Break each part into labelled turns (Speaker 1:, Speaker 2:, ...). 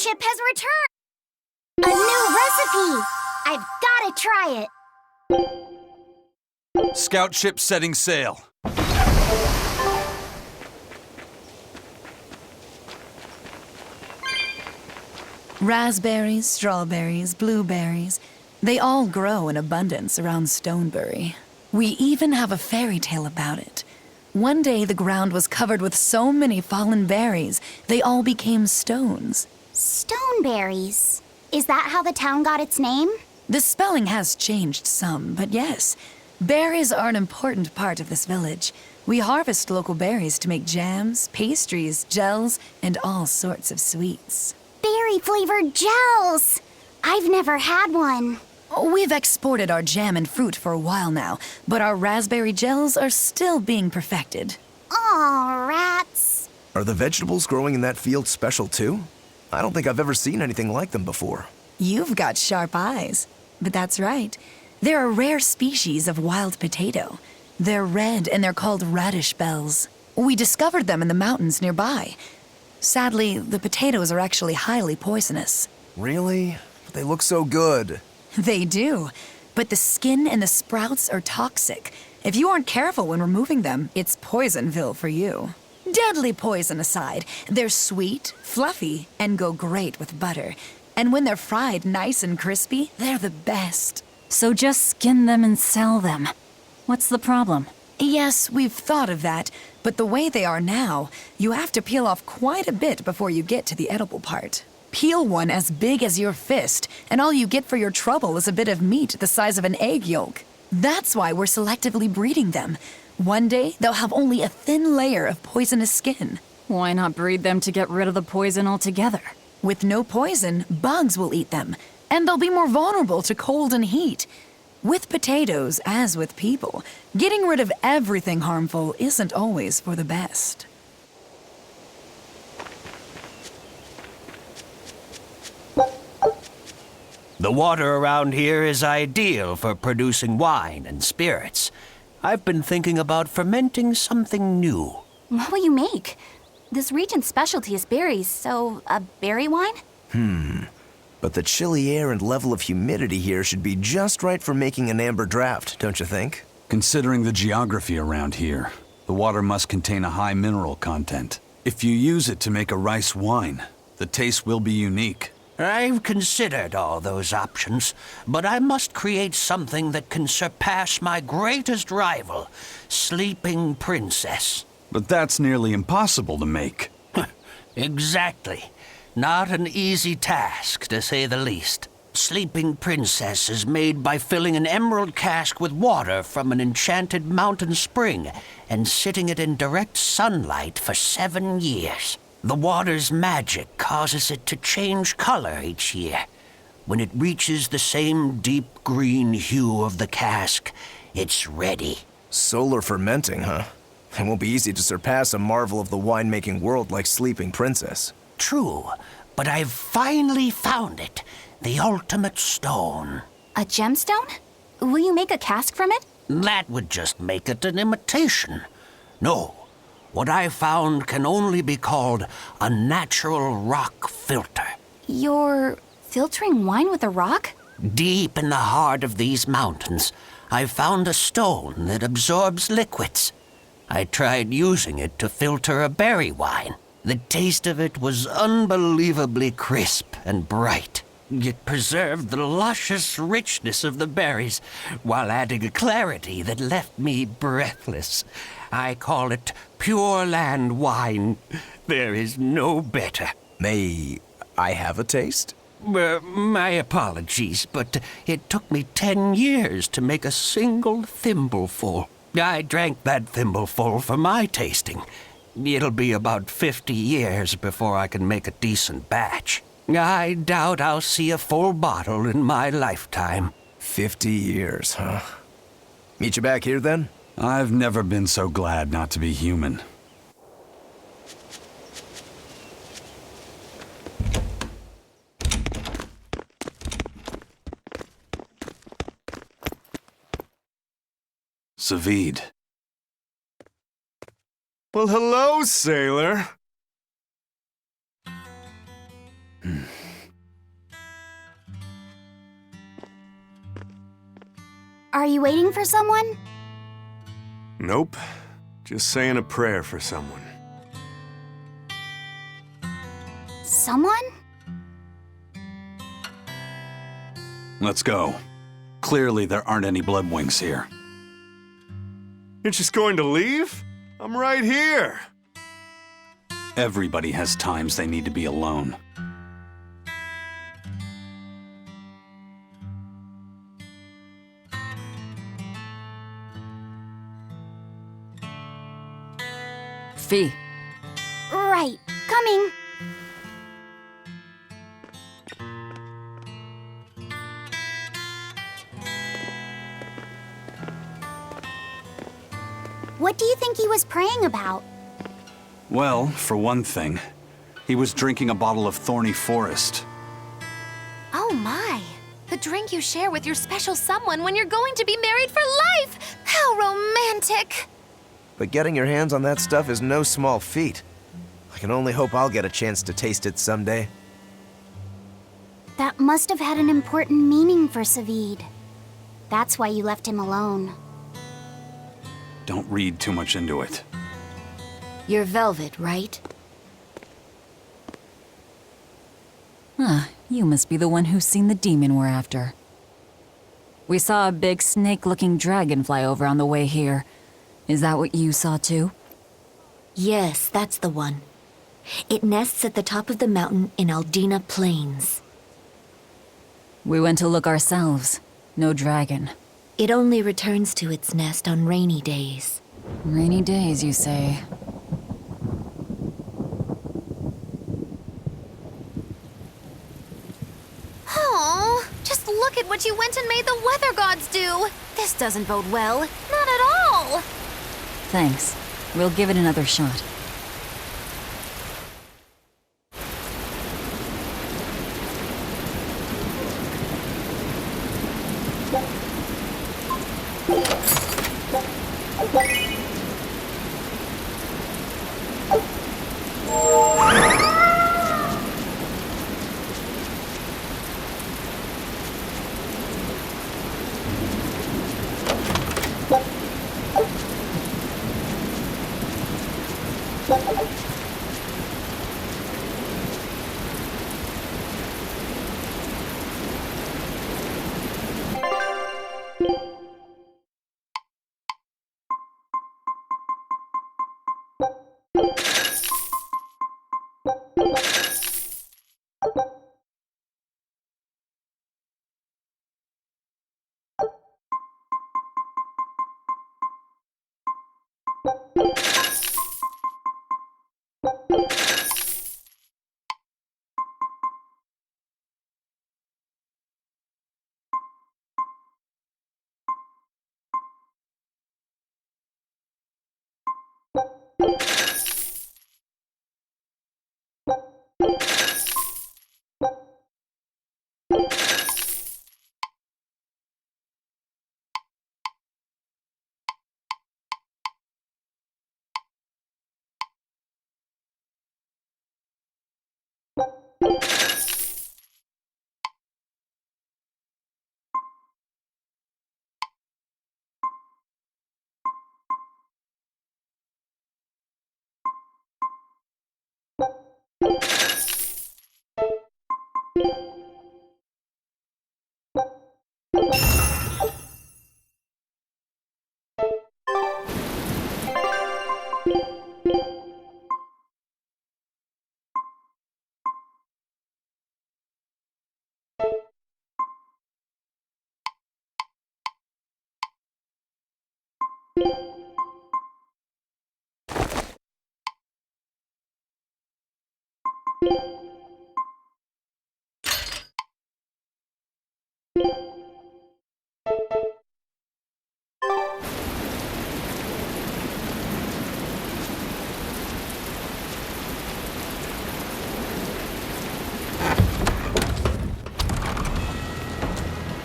Speaker 1: ship has returned! A new recipe! I've gotta try it!
Speaker 2: Scout ship setting sail.
Speaker 3: Raspberries, strawberries, blueberries, they all grow in abundance around Stonebury. We even have a fairy tale about it. One day the ground was covered with so many fallen berries, they all became stones.
Speaker 1: Stoneberries. Is that how the town got its name?
Speaker 3: The spelling has changed some, but yes. Berries are an important part of this village. We harvest local berries to make jams, pastries, gels, and all sorts of sweets.
Speaker 1: Berry-flavored gels! I've never had one.
Speaker 3: We've exported our jam and fruit for a while now, but our raspberry gels are still being perfected.
Speaker 1: Aw, rats.
Speaker 4: Are the vegetables growing in that field special too? I don't think I've ever seen anything like them before.
Speaker 3: You've got sharp eyes. But that's right. They're a rare species of wild potato. They're red and they're called radish bells. We discovered them in the mountains nearby. Sadly, the potatoes are actually highly poisonous.
Speaker 4: Really? They look so good.
Speaker 3: They do. But the skin and the sprouts are toxic. If you aren't careful when removing them, it's Poisonville for you. Deadly poison aside, they're sweet, fluffy, and go great with butter. And when they're fried nice and crispy, they're the best.
Speaker 5: So just skin them and sell them. What's the problem?
Speaker 3: Yes, we've thought of that, but the way they are now, you have to peel off quite a bit before you get to the edible part. Peel one as big as your fist, and all you get for your trouble is a bit of meat the size of an egg yolk. That's why we're selectively breeding them. One day, they'll have only a thin layer of poisonous skin.
Speaker 5: Why not breed them to get rid of the poison altogether?
Speaker 3: With no poison, bugs will eat them, and they'll be more vulnerable to cold and heat. With potatoes, as with people, getting rid of everything harmful isn't always for the best.
Speaker 6: The water around here is ideal for producing wine and spirits. I've been thinking about fermenting something new.
Speaker 1: What will you make? This region's specialty is berries, so a berry wine?
Speaker 4: But the chilly air and level of humidity here should be just right for making an amber draft, don't you think?
Speaker 2: Considering the geography around here, the water must contain a high mineral content. If you use it to make a rice wine, the taste will be unique.
Speaker 6: I've considered all those options, but I must create something that can surpass my greatest rival, Sleeping Princess.
Speaker 2: But that's nearly impossible to make.
Speaker 6: Exactly. Not an easy task, to say the least. Sleeping Princess is made by filling an emerald cask with water from an enchanted mountain spring and sitting it in direct sunlight for 7 years. The water's magic causes it to change color each year. When it reaches the same deep green hue of the cask, it's ready.
Speaker 4: Solar fermenting, huh? It won't be easy to surpass a marvel of the winemaking world like Sleeping Princess.
Speaker 6: True, but I've finally found it. The ultimate stone.
Speaker 1: A gemstone? Will you make a cask from it?
Speaker 6: That would just make it an imitation. No, what I found can only be called a natural rock filter.
Speaker 1: You're filtering wine with a rock?
Speaker 6: Deep in the heart of these mountains, I found a stone that absorbs liquids. I tried using it to filter a berry wine. The taste of it was unbelievably crisp and bright. It preserved the luscious richness of the berries while adding a clarity that left me breathless. I call it Pure Land wine. There is no better.
Speaker 4: May I have a taste?
Speaker 6: My apologies, but it took me 10 years to make a single thimbleful. I drank that thimbleful for my tasting. It'll be about 50 years before I can make a decent batch. I doubt I'll see a full bottle in my lifetime.
Speaker 4: 50 years, huh? Meet you back here then?
Speaker 2: I've never been so glad not to be human. Zaveid.
Speaker 7: Well, hello, sailor.
Speaker 1: Are you waiting for someone?
Speaker 7: Nope. Just saying a prayer for someone.
Speaker 1: Someone?
Speaker 2: Let's go. Clearly, there aren't any bloodwings here.
Speaker 7: You're just going to leave? I'm right here.
Speaker 2: Everybody has times they need to be alone.
Speaker 5: Fee.
Speaker 1: Right. Coming. What do you think he was praying about?
Speaker 2: Well, for one thing, he was drinking a bottle of thorny forest.
Speaker 8: Oh my! The drink you share with your special someone when you're going to be married for life! How romantic!
Speaker 4: But getting your hands on that stuff is no small feat. I can only hope I'll get a chance to taste it someday.
Speaker 1: That must have had an important meaning for zaveid. That's why you left him alone.
Speaker 2: Don't read too much into it.
Speaker 8: You're Velvet, right?
Speaker 5: You must be the one who's seen the demon we're after. We saw a big snake-looking dragon fly over on the way here. Is that what you saw too?
Speaker 8: Yes, that's the one. It nests at the top of the mountain in Aldina Plains.
Speaker 5: We went to look ourselves. No dragon.
Speaker 8: It only returns to its nest on rainy days.
Speaker 5: Rainy days, you say.
Speaker 8: Oh, just look at what you went and made the weather gods do! This doesn't bode well. Not at all!
Speaker 5: Thanks. We'll give it another shot.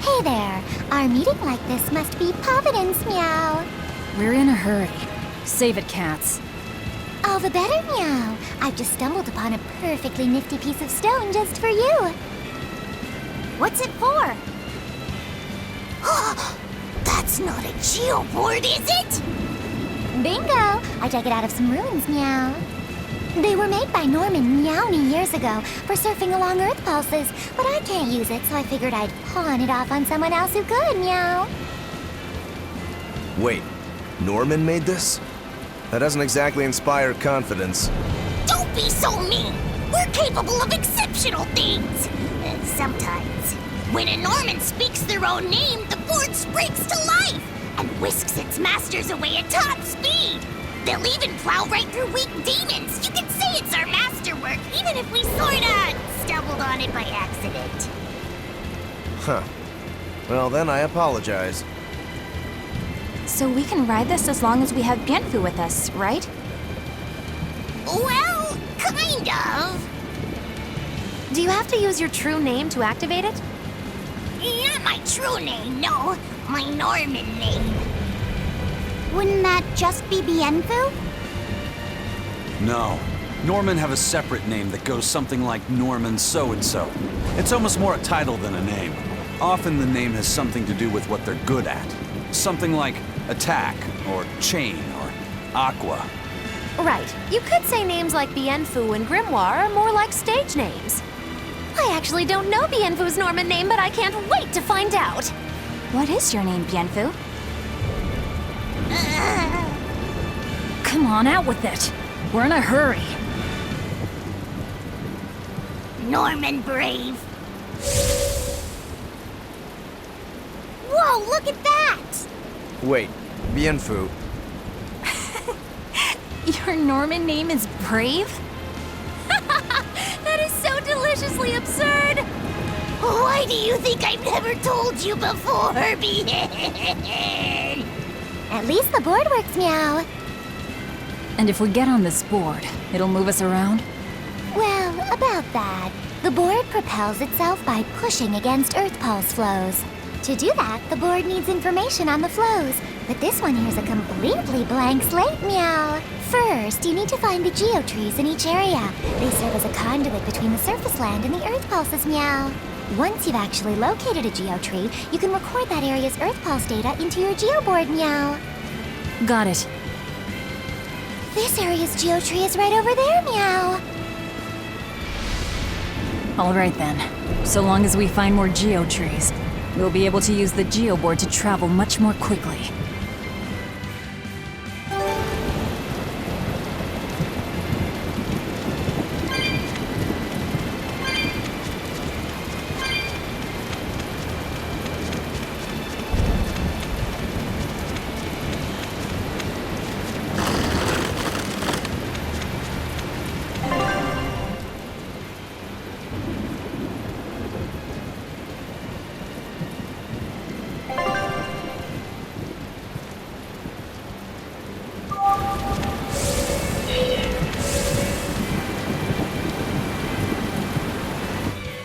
Speaker 1: Hey there. Our meeting like this must be Providence, meow.
Speaker 5: We're in a hurry. Save it, cats.
Speaker 1: All the better, meow. I've just stumbled upon a perfectly nifty piece of stone just for you. What's it for?
Speaker 9: That's not a geoboard, is it? Bingo! I dug it out of some ruins, meow. They were made by Norman Meowny years ago for surfing along Earth pulses, but I can't use it, so I figured I'd pawn it off on someone else who could, meow.
Speaker 4: Wait, Norman made this? That doesn't exactly inspire confidence.
Speaker 9: Don't be so mean! We're capable of exceptional things! Sometimes. When a Norman speaks their own name, the board springs to life and whisks its masters away at top speed. They'll even plow right through weak demons. You can say it's our masterwork, even if we sorta stumbled on it by accident.
Speaker 4: Huh. Well, then I apologize.
Speaker 1: So we can ride this as long as we have Bienfu with us, right?
Speaker 9: Well, kind of.
Speaker 8: Do you have to use your true name to activate it?
Speaker 9: Not my true name, no. My Norman name. Wouldn't that just be Bienfu?
Speaker 2: No. Norman have a separate name that goes something like Norman so-and-so. It's almost more a title than a name. Often the name has something to do with what they're good at. Something like attack, or chain, or aqua.
Speaker 8: Right. You could say names like Bienfu and Grimoire are more like stage names. I actually don't know Bienfu's Norman name, but I can't wait to find out.
Speaker 1: What is your name, Bienfu?
Speaker 5: Come on, out with it. We're in a hurry.
Speaker 9: Norman Brave. Whoa, look at that!
Speaker 4: Wait, Bienfu.
Speaker 1: Your Norman name is Brave?
Speaker 8: That is so deliciously absurd!
Speaker 9: Why do you think I've never told you before, Bien? At least the board works, meow.
Speaker 5: And if we get on this board, it'll move us around?
Speaker 9: Well, about that. The board propels itself by pushing against Earth pulse flows. To do that, the board needs information on the flows. But this one here's a completely blank slate, meow. First, you need to find the geotrees in each area. They serve as a conduit between the surface land and the Earth pulses, meow. Once you've actually located a geotree, you can record that area's Earth pulse data into your geoboard, meow.
Speaker 5: Got it.
Speaker 9: This area's geotree is right over there, meow.
Speaker 5: All right then. So long as we find more geotrees, we'll be able to use the geoboard to travel much more quickly.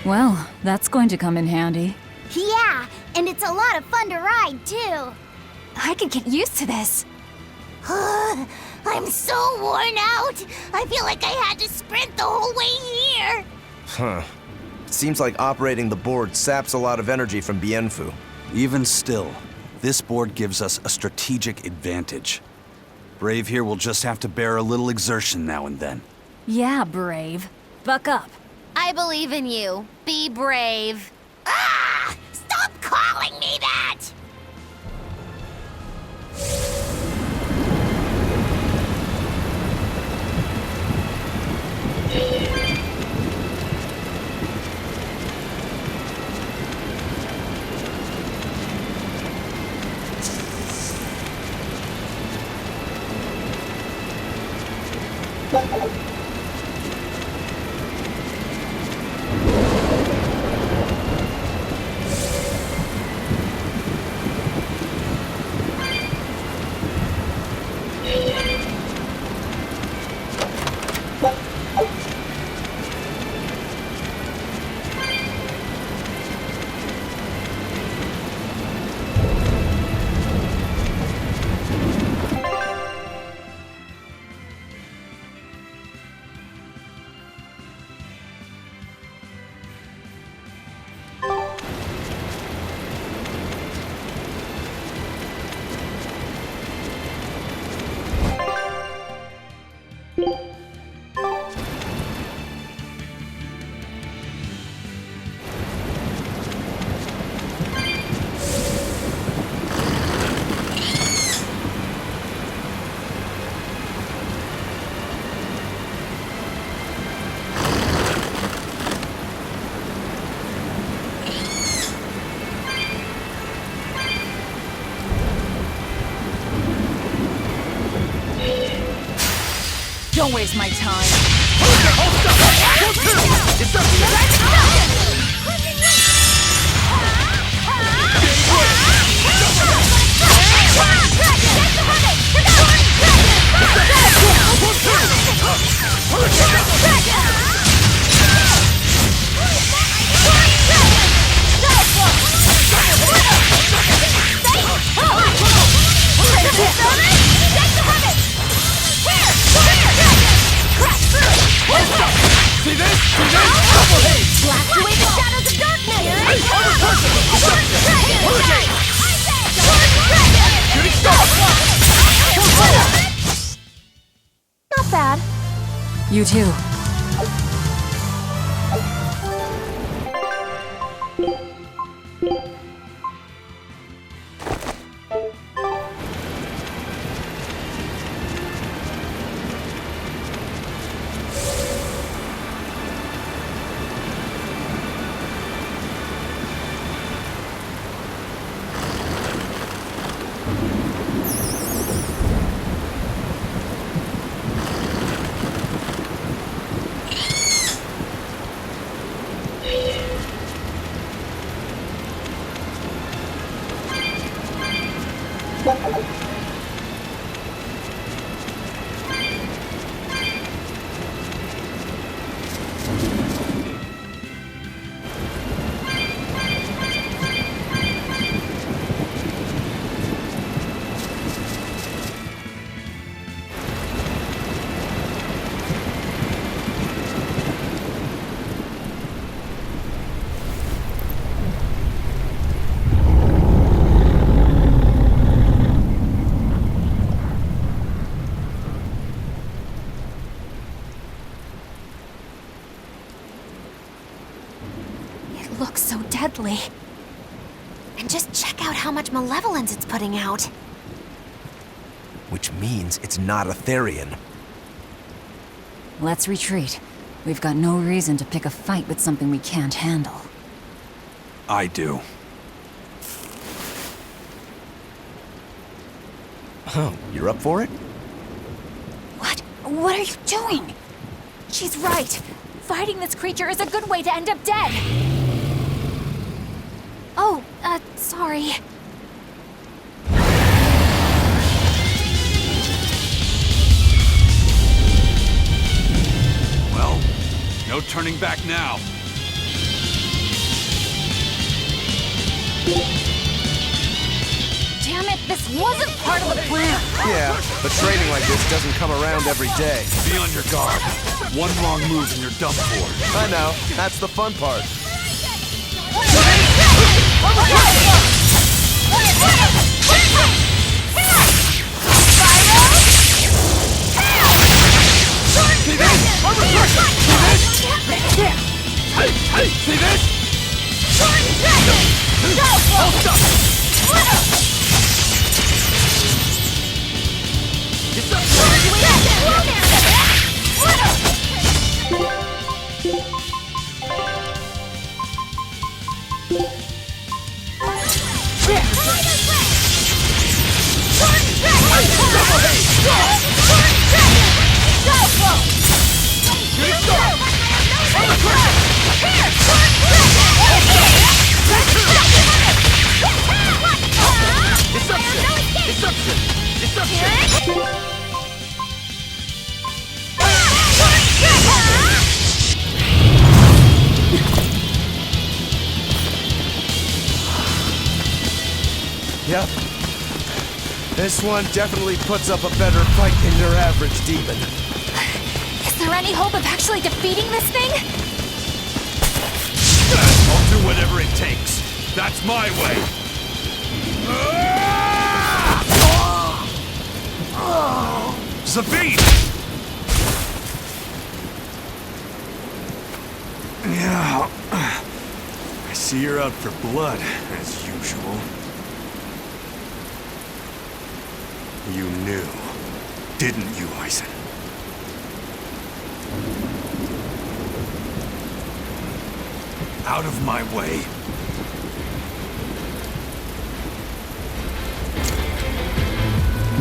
Speaker 5: Well, that's going to come in handy.
Speaker 9: Yeah, and it's a lot of fun to ride, too.
Speaker 1: I could get used to this.
Speaker 9: I'm so worn out. I feel like I had to sprint the whole way here.
Speaker 4: Huh. Seems like operating the board saps a lot of energy from Bienfu.
Speaker 2: Even still, this board gives us a strategic advantage. Brave here will just have to bear a little exertion now and then.
Speaker 5: Yeah, Brave. Buck up.
Speaker 8: I believe in you. Be brave.
Speaker 9: Ah! Stop calling me that!
Speaker 3: Don't waste my time.
Speaker 10: See this?
Speaker 8: Blast away the shadows of darkness!
Speaker 10: Shooting star!
Speaker 8: Not bad.
Speaker 5: You too.
Speaker 1: It looks so deadly.
Speaker 8: And just check out how much malevolence it's putting out.
Speaker 4: Which means it's not a Therian.
Speaker 5: Let's retreat. We've got no reason to pick a fight with something we can't handle.
Speaker 2: I do.
Speaker 4: Oh, you're up for it?
Speaker 1: What? What are you doing? She's right. Fighting this creature is a good way to end up dead. Oh, sorry.
Speaker 2: Well, no turning back now.
Speaker 1: Damn it, this wasn't part of the plan.
Speaker 4: Yeah, but training like this doesn't come around every day.
Speaker 2: Be on your guard. One wrong move and you're done for.
Speaker 4: I know, that's the fun part.
Speaker 10: See this? See this? Hold up! It's up!
Speaker 4: Yep. This one definitely puts up a better fight than your average demon.
Speaker 1: Is there any hope of actually defeating this thing?
Speaker 2: I'll do whatever it takes. That's my way. Zaveid!
Speaker 7: Yeah. I see you're out for blood, as usual. You knew, didn't you, Eisen?
Speaker 2: Out of my way.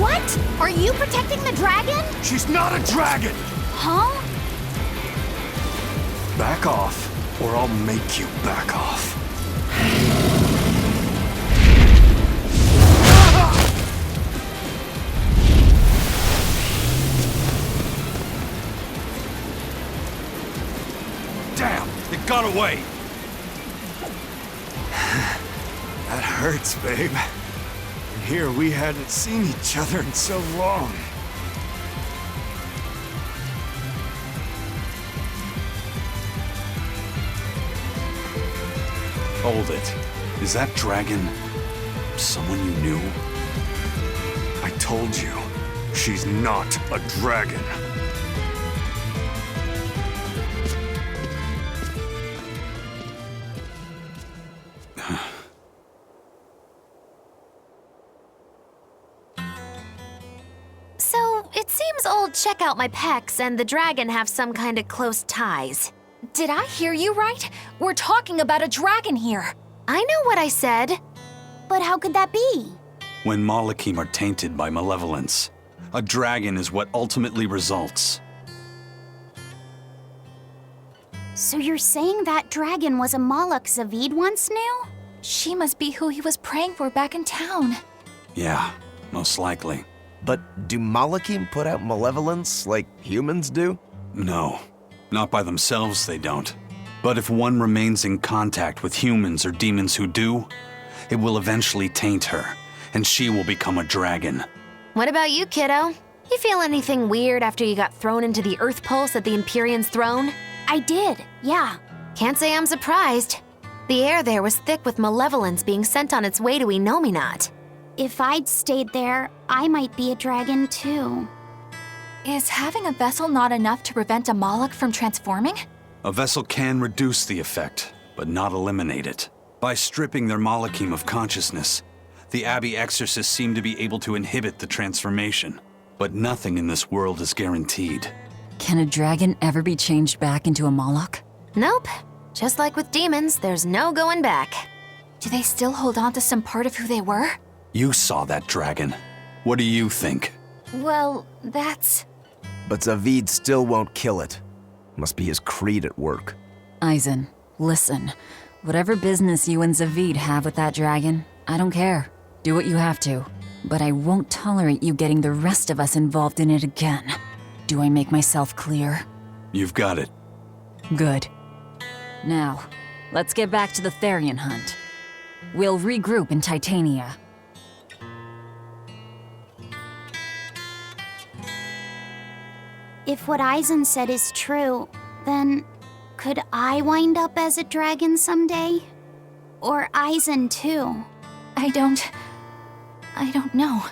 Speaker 1: What? Are you protecting the dragon?
Speaker 7: She's not a dragon!
Speaker 1: Huh?
Speaker 7: Back off, or I'll make you back off.
Speaker 2: Damn! It got away!
Speaker 7: That hurts, babe. And here we hadn't seen each other in so long.
Speaker 2: Hold it. Is that dragon someone you knew?
Speaker 7: I told you, she's not a dragon.
Speaker 8: So, it seems old Check Out My Pecs and the dragon have some kind of close ties.
Speaker 1: Did I hear you right? We're talking about a dragon here.
Speaker 8: I know what I said.
Speaker 9: But how could that be?
Speaker 2: When Malachim are tainted by malevolence, a dragon is what ultimately results.
Speaker 9: So you're saying that dragon was a Moloch Zaveid once knew?
Speaker 1: She must be who he was praying for back in town.
Speaker 2: Yeah, most likely.
Speaker 4: But do Malachim put out malevolence like humans do?
Speaker 2: No, not by themselves they don't. But if one remains in contact with humans or demons who do, it will eventually taint her, and she will become a dragon.
Speaker 8: What about you, kiddo? You feel anything weird after you got thrown into the Earth Pulse at the Empyrean's throne?
Speaker 9: I did, yeah.
Speaker 8: Can't say I'm surprised. The air there was thick with malevolence being sent on its way to Enominat.
Speaker 9: If I'd stayed there, I might be a dragon too.
Speaker 1: Is having a vessel not enough to prevent a Moloch from transforming?
Speaker 2: A vessel can reduce the effect, but not eliminate it. By stripping their Malachim of consciousness, the Abbey exorcists seem to be able to inhibit the transformation. But nothing in this world is guaranteed.
Speaker 5: Can a dragon ever be changed back into a Moloch?
Speaker 8: Nope. Just like with demons, there's no going back.
Speaker 1: Do they still hold on to some part of who they were?
Speaker 2: You saw that dragon. What do you think?
Speaker 1: Well, that's...
Speaker 4: But Zaveid still won't kill it. Must be his creed at work.
Speaker 5: Eisen, listen. Whatever business you and Zaveid have with that dragon, I don't care. Do what you have to. But I won't tolerate you getting the rest of us involved in it again. Do I make myself clear?
Speaker 2: You've got it.
Speaker 5: Good. Now, let's get back to the Therian hunt. We'll regroup in Titania.
Speaker 9: If what Eisen said is true, then could I wind up as a dragon someday? Or Eisen too?
Speaker 1: I don't know.